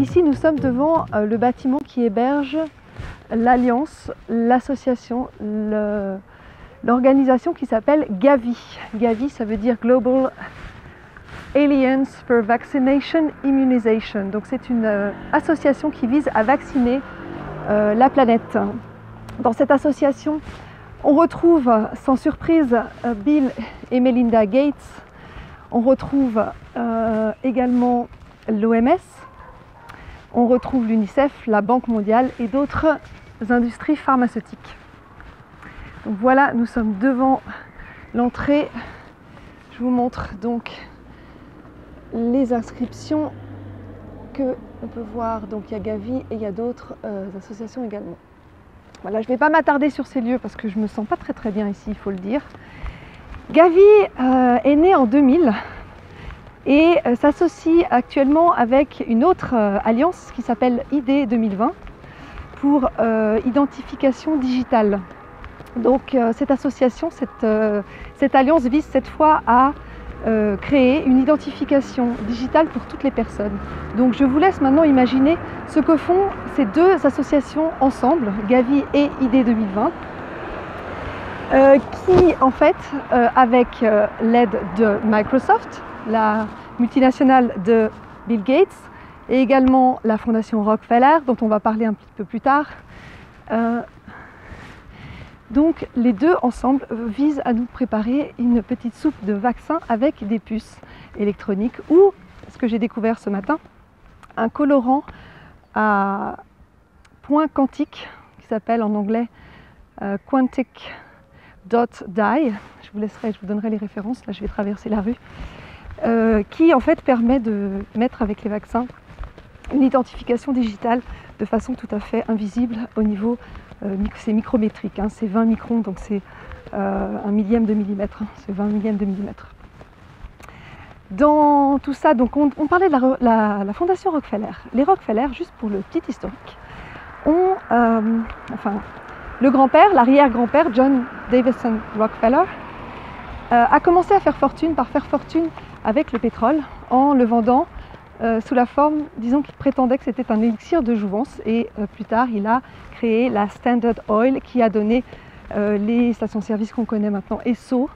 ici nous sommes devant le bâtiment qui héberge l'Alliance, l'association, l'organisation qui s'appelle Gavi. Gavi, ça veut dire Global Alliance for Vaccination Immunization. Donc c'est une association qui vise à vacciner la planète. Dans cette association, on retrouve sans surprise Bill et Melinda Gates, on retrouve également l'OMS, on retrouve l'UNICEF, la Banque mondiale et d'autres industries pharmaceutiques. Donc voilà, nous sommes devant l'entrée. Je vous montre donc les inscriptions que on peut voir. Donc il y a Gavi et il y a d'autres associations également. Voilà, je ne vais pas m'attarder sur ces lieux parce que je ne me sens pas très bien ici, il faut le dire. Gavi est né en 2000 et s'associe actuellement avec une autre alliance qui s'appelle ID 2020 pour identification digitale. Donc cette association, cette alliance vise cette fois à créer une identification digitale pour toutes les personnes. Donc je vous laisse maintenant imaginer ce que font ces deux associations ensemble, Gavi et ID 2020, qui en fait, avec l'aide de Microsoft, la multinationale de Bill Gates, et également la fondation Rockefeller, dont on va parler un petit peu plus tard, donc les deux ensemble visent à nous préparer une petite soupe de vaccin avec des puces électroniques ou, ce que j'ai découvert ce matin, un colorant à point quantique qui s'appelle en anglais Quantic Dot Dye. Je vous donnerai les références, là je vais traverser la rue, qui en fait permet de mettre avec les vaccins une identification digitale de façon tout à fait invisible au niveau, c'est micrométrique, hein, c'est 20 microns, donc c'est un millième de millimètre, hein, c'est 20 millièmes de millimètre. Dans tout ça, donc on parlait de la fondation Rockefeller. Les Rockefeller, juste pour le petit historique, ont, le grand-père, l'arrière-grand-père, John Davison Rockefeller, a commencé à faire fortune avec le pétrole en le vendant sous la forme, disons qu'il prétendait que c'était un élixir de jouvence, et plus tard il a créé la Standard Oil qui a donné les stations-service qu'on connaît maintenant, Esso,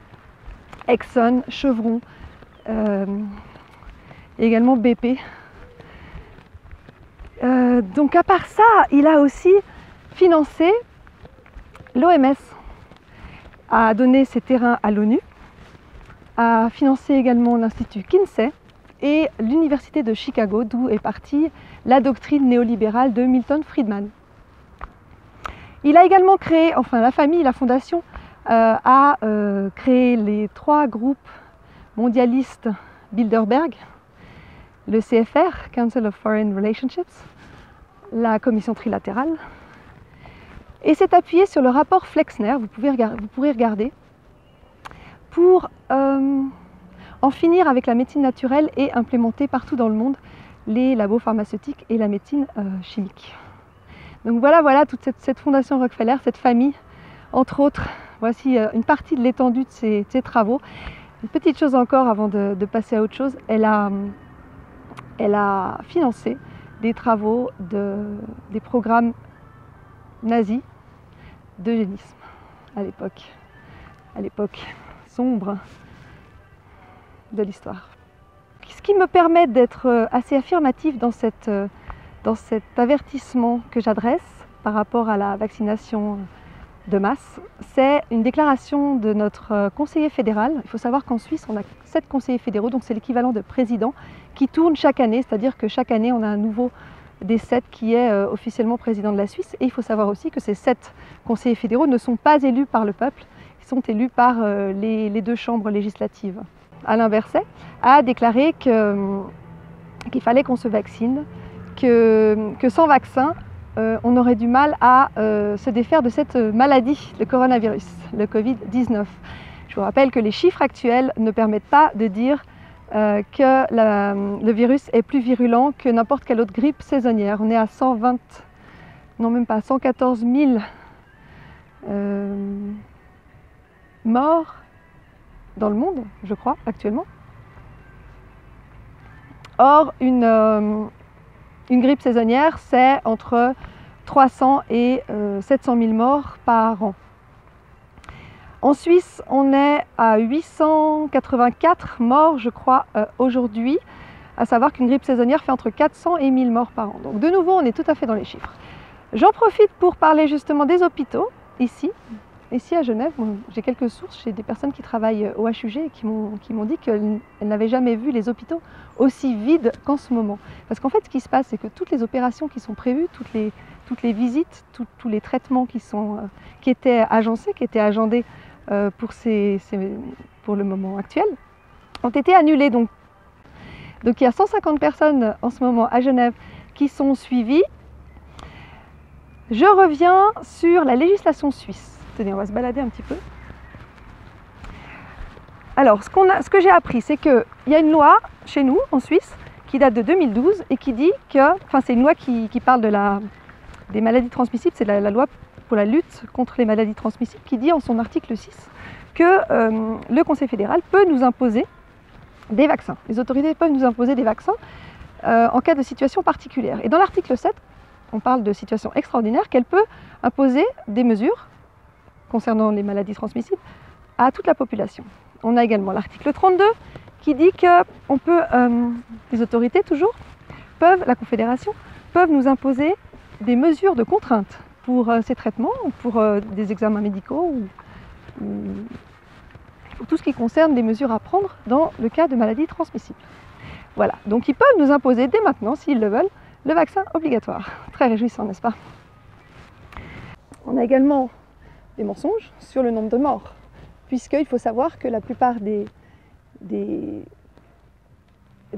Exxon, Chevron, et également BP. Donc à part ça, il a aussi financé l'OMS, a donné ses terrains à l'ONU, a financé également l'Institut Kinsey et l'Université de Chicago, d'où est partie la doctrine néolibérale de Milton Friedman. Il a également créé, la fondation a créé les 3 groupes mondialistes Bilderberg, le CFR, Council of Foreign Relationships, la Commission trilatérale, et s'est appuyé sur le rapport Flexner, vous pourrez regarder, pour en finir avec la médecine naturelle et implémenter partout dans le monde les labos pharmaceutiques et la médecine chimique. Donc voilà toute cette fondation Rockefeller, cette famille, entre autres. Voici une partie de l'étendue de ses travaux. Une petite chose encore avant de passer à autre chose, elle a financé des travaux des programmes nazis d'eugénisme à l'époque sombre de l'histoire. Ce qui me permet d'être assez affirmatif dans cet avertissement que j'adresse par rapport à la vaccination de masse, c'est une déclaration de notre conseiller fédéral. Il faut savoir qu'en Suisse, on a 7 conseillers fédéraux, donc c'est l'équivalent de président, qui tournent chaque année, c'est-à-dire que chaque année, on a un nouveau des 7 qui est officiellement président de la Suisse. Et il faut savoir aussi que ces 7 conseillers fédéraux ne sont pas élus par le peuple, ils sont élus par les 2 chambres législatives. Alain Berset a déclaré qu'il fallait qu'on se vaccine, que sans vaccin, on aurait du mal à se défaire de cette maladie, le coronavirus, le Covid-19. Je vous rappelle que les chiffres actuels ne permettent pas de dire que le virus est plus virulent que n'importe quelle autre grippe saisonnière. On est à 114 000 morts dans le monde, je crois, actuellement. Or, une Une grippe saisonnière, c'est entre 300 et 700 000 morts par an. En Suisse, on est à 884 morts, je crois, aujourd'hui, à savoir qu'une grippe saisonnière fait entre 400 et 1000 morts par an. Donc de nouveau, on est tout à fait dans les chiffres. J'en profite pour parler justement des hôpitaux, ici à Genève. J'ai quelques sources, j'ai des personnes qui travaillent au HUG et qui m'ont dit qu'elles n'avaient jamais vu les hôpitaux aussi vides qu'en ce moment. Parce qu'en fait, ce qui se passe, c'est que toutes les opérations qui sont prévues, toutes les visites, tous les traitements qui étaient agencés, qui étaient agendés pour le moment actuel, ont été annulés. Donc il y a 150 personnes en ce moment à Genève qui sont suivies. Je reviens sur la législation suisse. Tenez, on va se balader un petit peu. Alors, ce que j'ai appris, c'est qu'il y a une loi chez nous, en Suisse, qui date de 2012 et qui dit que, enfin c'est une loi qui parle des maladies transmissibles, c'est la loi pour la lutte contre les maladies transmissibles, qui dit en son article 6 que le Conseil fédéral peut nous imposer des vaccins. Les autorités peuvent nous imposer des vaccins en cas de situation particulière. Et dans l'article 7, on parle de situation extraordinaire, qu'elle peut imposer des mesures concernant les maladies transmissibles à toute la population. On a également l'article 32 qui dit que les autorités toujours la Confédération peuvent nous imposer des mesures de contrainte pour ces traitements, pour des examens médicaux ou pour tout ce qui concerne des mesures à prendre dans le cas de maladies transmissibles. Voilà, donc ils peuvent nous imposer dès maintenant, s'ils le veulent, le vaccin obligatoire. Très réjouissant, n'est-ce pas? On a également des mensonges sur le nombre de morts, puisqu'il faut savoir que la plupart des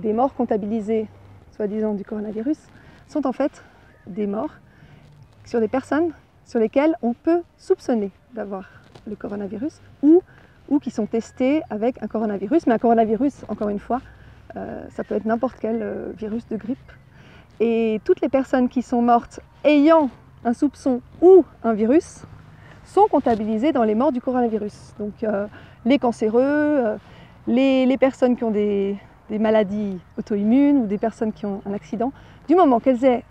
morts comptabilisées, soi-disant du coronavirus, sont en fait des morts sur des personnes sur lesquelles on peut soupçonner d'avoir le coronavirus ou qui sont testées avec un coronavirus. Mais un coronavirus, encore une fois, ça peut être n'importe quel virus de grippe. Et toutes les personnes qui sont mortes ayant un soupçon ou un virus sont comptabilisées dans les morts du coronavirus. Donc les cancéreux, les personnes qui ont des maladies auto-immunes ou des personnes qui ont un accident, du moment qu'elles aient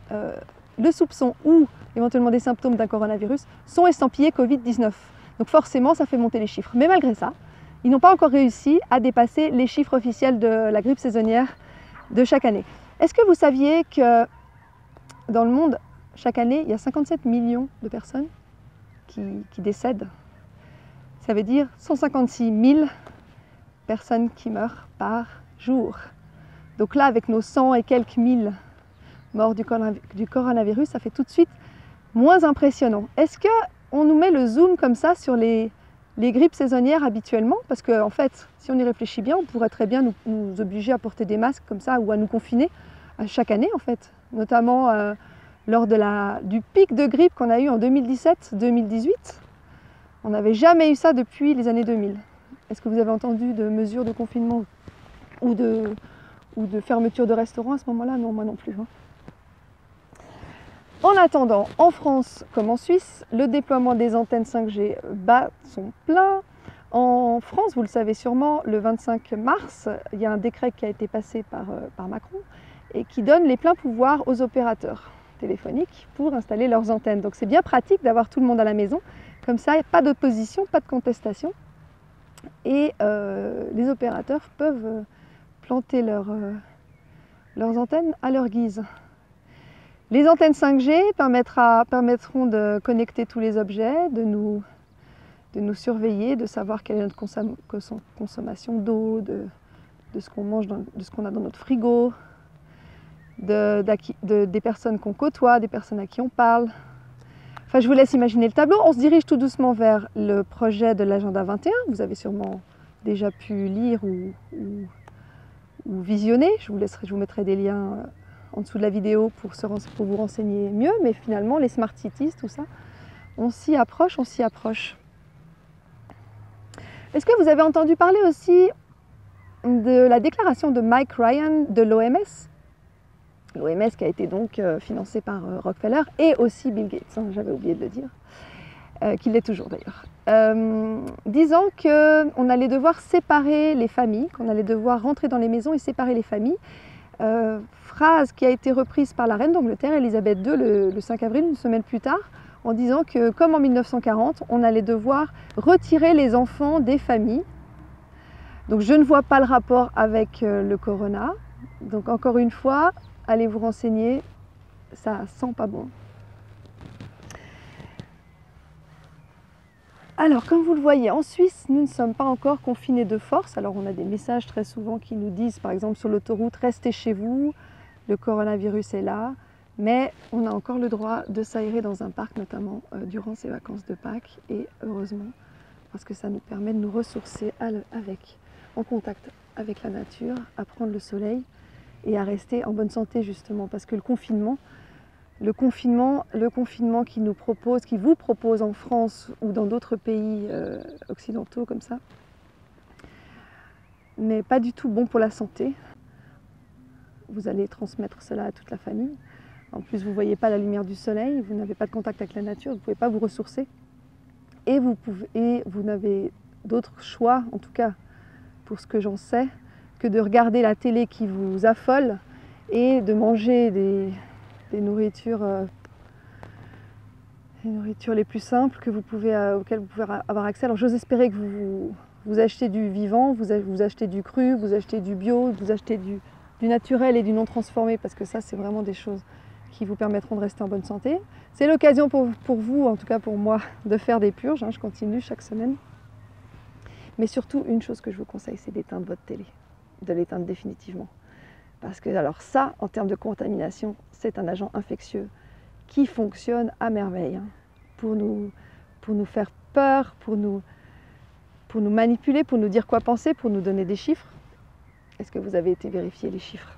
le soupçon ou éventuellement des symptômes d'un coronavirus, sont estampillées Covid-19. Donc forcément, ça fait monter les chiffres. Mais malgré ça, ils n'ont pas encore réussi à dépasser les chiffres officiels de la grippe saisonnière de chaque année. Est-ce que vous saviez que dans le monde, chaque année, il y a 57 millions de personnes qui décèdent? Ça veut dire 156 000 personnes qui meurent par jour. Donc là, avec nos 100 et quelques mille morts du coronavirus, ça fait tout de suite moins impressionnant. Est-ce qu'on nous met le zoom comme ça sur les grippes saisonnières habituellement? Parce qu'en fait, si on y réfléchit bien, on pourrait très bien nous obliger à porter des masques comme ça ou à nous confiner à chaque année en fait. Notamment lors du pic de grippe qu'on a eu en 2017-2018. On n'avait jamais eu ça depuis les années 2000. Est-ce que vous avez entendu de mesures de confinement ou de fermeture de restaurants à ce moment-là? Non, moi non plus. Hein. En attendant, en France comme en Suisse, le déploiement des antennes 5G bat son plein. En France, vous le savez sûrement, le 25 mars, il y a un décret qui a été passé par Macron et qui donne les pleins pouvoirs aux opérateurs téléphoniques pour installer leurs antennes. Donc c'est bien pratique d'avoir tout le monde à la maison. Comme ça, pas d'opposition, pas de contestation. Et les opérateurs peuvent planter leurs antennes à leur guise. Les antennes 5G permettront de connecter tous les objets, de nous surveiller, de savoir quelle est notre consommation d'eau, de ce qu'on mange, de ce qu'on a dans notre frigo, des personnes qu'on côtoie, des personnes à qui on parle. Enfin, je vous laisse imaginer le tableau. On se dirige tout doucement vers le projet de l'agenda 21. Vous avez sûrement déjà pu lire ou visionner. Je vous mettrai des liens en dessous de la vidéo pour vous renseigner mieux. Mais finalement, les smart cities, tout ça, on s'y approche, on s'y approche. Est-ce que vous avez entendu parler aussi de la déclaration de Mike Ryan de l'OMS? L'OMS qui a été donc financée par Rockefeller et aussi Bill Gates, hein, j'avais oublié de le dire, qu'il l'est toujours d'ailleurs, disant qu'on allait devoir séparer les familles, qu'on allait devoir rentrer dans les maisons et séparer les familles phrase qui a été reprise par la reine d'Angleterre, Elisabeth II, le 5 avril, une semaine plus tard, en disant que, comme en 1940, on allait devoir retirer les enfants des familles. Donc je ne vois pas le rapport avec le corona. Donc encore une fois, allez vous renseigner, ça sent pas bon. Alors, comme vous le voyez, en Suisse, nous ne sommes pas encore confinés de force. Alors, on a des messages très souvent qui nous disent, par exemple, sur l'autoroute, restez chez vous, le coronavirus est là. Mais on a encore le droit de s'aérer dans un parc, notamment durant ces vacances de Pâques. Et heureusement, parce que ça nous permet de nous ressourcer en contact avec la nature, à prendre le soleil et à rester en bonne santé, justement. Parce que le confinement qui vous propose en France ou dans d'autres pays occidentaux comme ça, n'est pas du tout bon pour la santé. Vous allez transmettre cela à toute la famille. En plus, vous ne voyez pas la lumière du soleil, vous n'avez pas de contact avec la nature, vous ne pouvez pas vous ressourcer. Et vous n'avez d'autre choix, en tout cas pour ce que j'en sais, que de regarder la télé qui vous affole et de manger des nourritures les plus simples auxquelles vous pouvez avoir accès. Alors j'ose espérer que vous achetez du vivant, vous achetez du cru, vous achetez du bio, vous achetez du naturel et du non transformé, parce que ça c'est vraiment des choses qui vous permettront de rester en bonne santé. C'est l'occasion pour vous, en tout cas pour moi, de faire des purges, je continue chaque semaine. Mais surtout, une chose que je vous conseille, c'est d'éteindre votre télé, de l'éteindre définitivement. Parce que alors ça, en termes de contamination, c'est un agent infectieux qui fonctionne à merveille pour nous faire peur, pour nous manipuler, pour nous dire quoi penser, pour nous donner des chiffres. Est-ce que vous avez été vérifier les chiffres?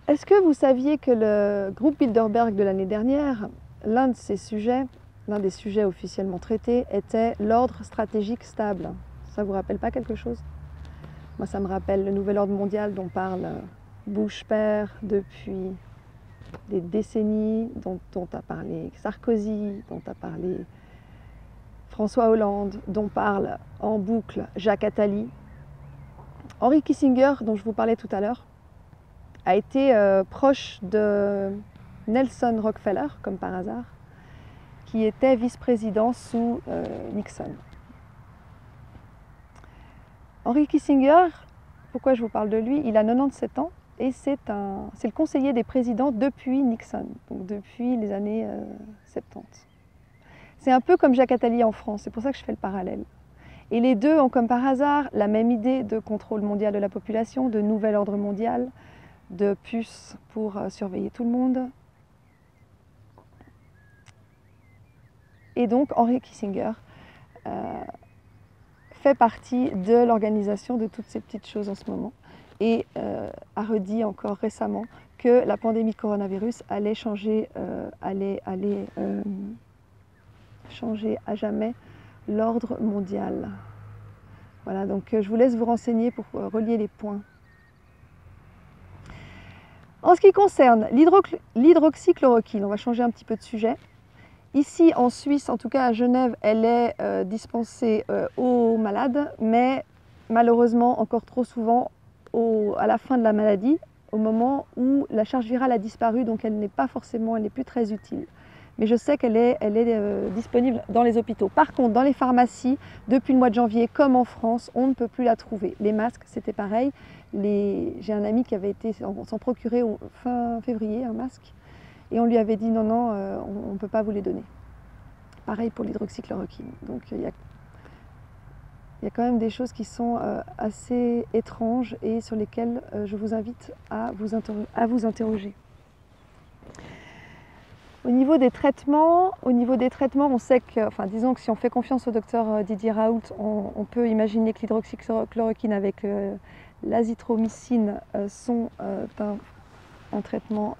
Est-ce que vous saviez que le groupe Bilderberg de l'année dernière, l'un des sujets officiellement traités était l'ordre stratégique stable? Ça ne vous rappelle pas quelque chose? Moi, ça me rappelle le nouvel ordre mondial dont parle Bush père depuis des décennies, dont a parlé Sarkozy, dont a parlé François Hollande, dont parle en boucle Jacques Attali. Henry Kissinger, dont je vous parlais tout à l'heure, a été proche de Nelson Rockefeller, comme par hasard, qui était vice-président sous Nixon. Henry Kissinger, pourquoi je vous parle de lui? Il a 97 ans et c'est le conseiller des présidents depuis Nixon, donc depuis les années 70. C'est un peu comme Jacques Attali en France, c'est pour ça que je fais le parallèle. Et les deux ont comme par hasard la même idée de contrôle mondial de la population, de nouvel ordre mondial, de puces pour surveiller tout le monde. Et donc Henry Kissinger fait partie de l'organisation de toutes ces petites choses en ce moment et a redit encore récemment que la pandémie de coronavirus allait changer à jamais l'ordre mondial. Voilà, donc je vous laisse vous renseigner pour relier les points. En ce qui concerne l'hydroxychloroquine, on va changer un petit peu de sujet. Ici en Suisse, en tout cas à Genève, elle est dispensée aux malades, mais malheureusement encore trop souvent à la fin de la maladie, au moment où la charge virale a disparu, donc elle n'est plus très utile. Mais je sais qu'elle est disponible dans les hôpitaux. Par contre, dans les pharmacies, depuis le mois de janvier, comme en France, on ne peut plus la trouver. Les masques, c'était pareil. J'ai un ami qui avait été s'en procurer fin février un masque. Et on lui avait dit non, on ne peut pas vous les donner. Pareil pour l'hydroxychloroquine. Donc il y a quand même des choses qui sont assez étranges et sur lesquelles je vous invite à vous interroger. Au niveau des traitements, on sait que, disons que si on fait confiance au docteur Didier Raoult, on peut imaginer que l'hydroxychloroquine avec l'azithromycine sont un traitement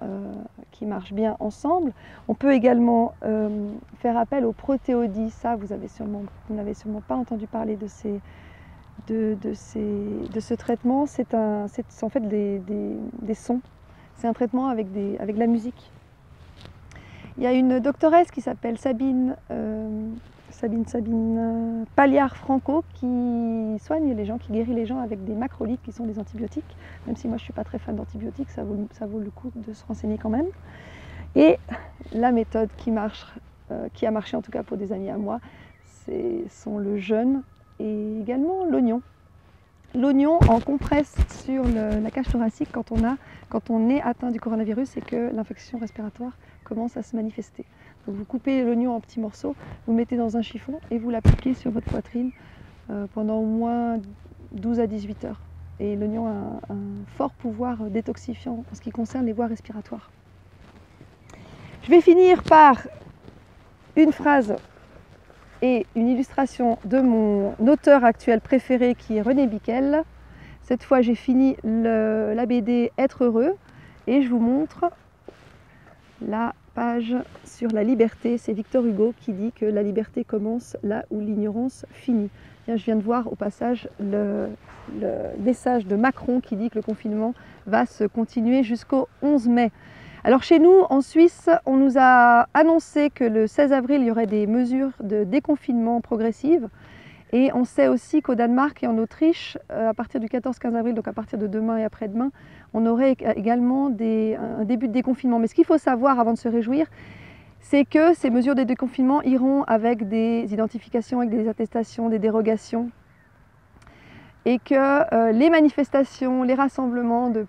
qui marche bien ensemble. On peut également faire appel aux protéodies. Ça, vous n'avez sûrement pas entendu parler de ce traitement. C'est en fait des sons. C'est un traitement avec de la musique. Il y a une doctoresse qui s'appelle Sabine Sabine Pagliard-Franco, qui soigne les gens, qui guérit les gens avec des macrolides qui sont des antibiotiques. Même si moi je ne suis pas très fan d'antibiotiques, ça vaut le coup de se renseigner quand même. Et la méthode qui marche, qui a marché en tout cas pour des amis à moi, sont le jeûne et également l'oignon. L'oignon en compresse sur la cage thoracique quand on est atteint du coronavirus et que l'infection respiratoire commence à se manifester. Donc vous coupez l'oignon en petits morceaux, vous le mettez dans un chiffon et vous l'appliquez sur votre poitrine pendant au moins 12 à 18 heures. Et l'oignon a un fort pouvoir détoxifiant en ce qui concerne les voies respiratoires. Je vais finir par une phrase et une illustration de mon auteur actuel préféré qui est René Bickel. Cette fois j'ai fini la BD Être heureux et je vous montre la page sur la liberté. C'est Victor Hugo qui dit que la liberté commence là où l'ignorance finit. Bien, je viens de voir au passage le message de Macron qui dit que le confinement va se continuer jusqu'au 11 mai. Alors chez nous, en Suisse, on nous a annoncé que le 16 avril, il y aurait des mesures de déconfinement progressives. Et on sait aussi qu'au Danemark et en Autriche, à partir du 14-15 avril, donc à partir de demain et après-demain, on aurait également un début de déconfinement. Mais ce qu'il faut savoir avant de se réjouir, c'est que ces mesures de déconfinement iront avec des identifications, avec des attestations, des dérogations. Et que les manifestations, les rassemblements de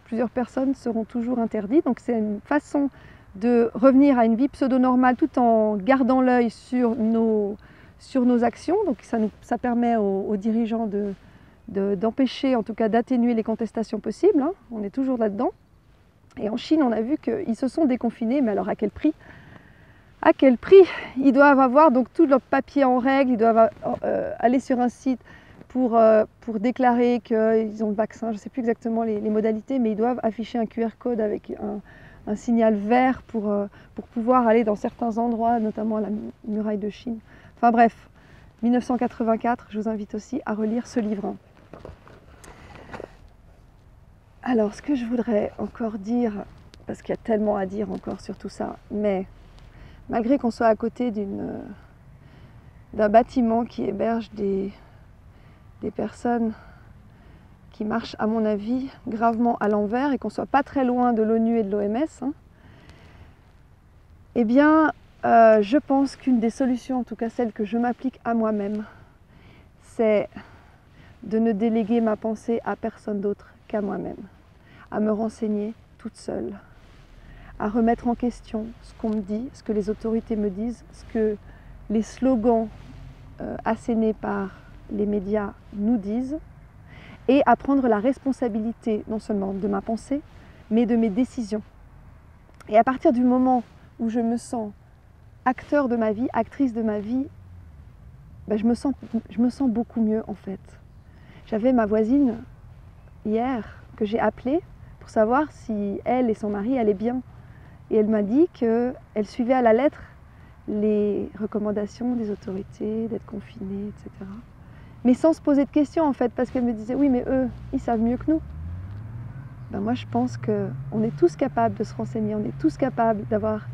plusieurs personnes seront toujours interdits. Donc c'est une façon de revenir à une vie pseudo-normale tout en gardant l'œil sur nos actions. Donc ça permet aux dirigeants d'empêcher, en tout cas d'atténuer les contestations possibles. Hein. On est toujours là-dedans. Et en Chine, on a vu qu'ils se sont déconfinés, mais alors à quel prix ? À quel prix ? Ils doivent avoir donc tous leurs papiers en règle, ils doivent aller sur un site pour déclarer qu'ils ont le vaccin. Je ne sais plus exactement les modalités, mais ils doivent afficher un QR code avec un signal vert pour pouvoir aller dans certains endroits, notamment à la muraille de Chine. Enfin bref, 1984, je vous invite aussi à relire ce livre. Alors, ce que je voudrais encore dire, parce qu'il y a tellement à dire encore sur tout ça, mais malgré qu'on soit à côté d'un bâtiment qui héberge des personnes qui marchent, à mon avis, gravement à l'envers et qu'on ne soit pas très loin de l'ONU et de l'OMS, hein, eh bien, je pense qu'une des solutions, en tout cas celle que je m'applique à moi-même, c'est de ne déléguer ma pensée à personne d'autre qu'à moi-même, à me renseigner toute seule, à remettre en question ce qu'on me dit, ce que les autorités me disent, ce que les slogans assénés par les médias nous disent, et à prendre la responsabilité non seulement de ma pensée, mais de mes décisions. Et à partir du moment où je me sens acteur de ma vie, actrice de ma vie, ben je me sens beaucoup mieux en fait. J'avais ma voisine hier que j'ai appelée pour savoir si elle et son mari allaient bien. Et elle m'a dit qu'elle suivait à la lettre les recommandations des autorités, d'être confinée, etc. Mais sans se poser de questions en fait, parce qu'elle me disait oui mais eux, ils savent mieux que nous. Ben moi je pense qu'on est tous capables de se renseigner, on est tous capables d'avoir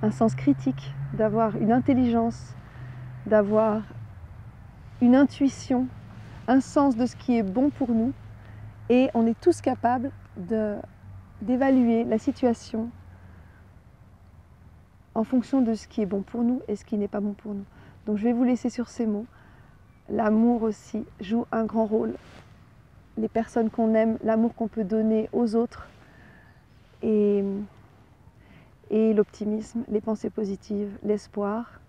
un sens critique, d'avoir une intelligence, d'avoir une intuition, un sens de ce qui est bon pour nous, et on est tous capables d'évaluer la situation en fonction de ce qui est bon pour nous et ce qui n'est pas bon pour nous. Donc je vais vous laisser sur ces mots. L'amour aussi joue un grand rôle. Les personnes qu'on aime, l'amour qu'on peut donner aux autres et l'optimisme, les pensées positives, l'espoir,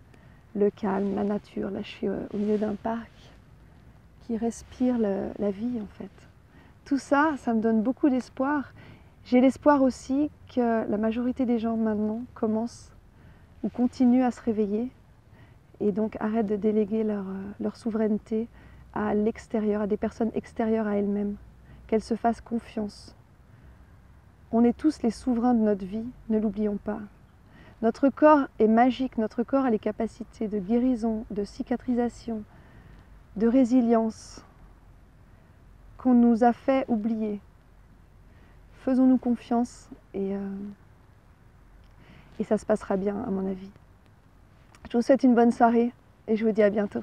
le calme, la nature. Là je suis au milieu d'un parc qui respire la vie en fait. Tout ça, ça me donne beaucoup d'espoir. J'ai l'espoir aussi que la majorité des gens maintenant commencent ou continuent à se réveiller et donc arrêtent de déléguer leur souveraineté à l'extérieur, à des personnes extérieures à elles-mêmes, qu'elles se fassent confiance. On est tous les souverains de notre vie, ne l'oublions pas. Notre corps est magique, notre corps a les capacités de guérison, de cicatrisation, de résilience qu'on nous a fait oublier. Faisons-nous confiance et ça se passera bien à mon avis. Je vous souhaite une bonne soirée et je vous dis à bientôt.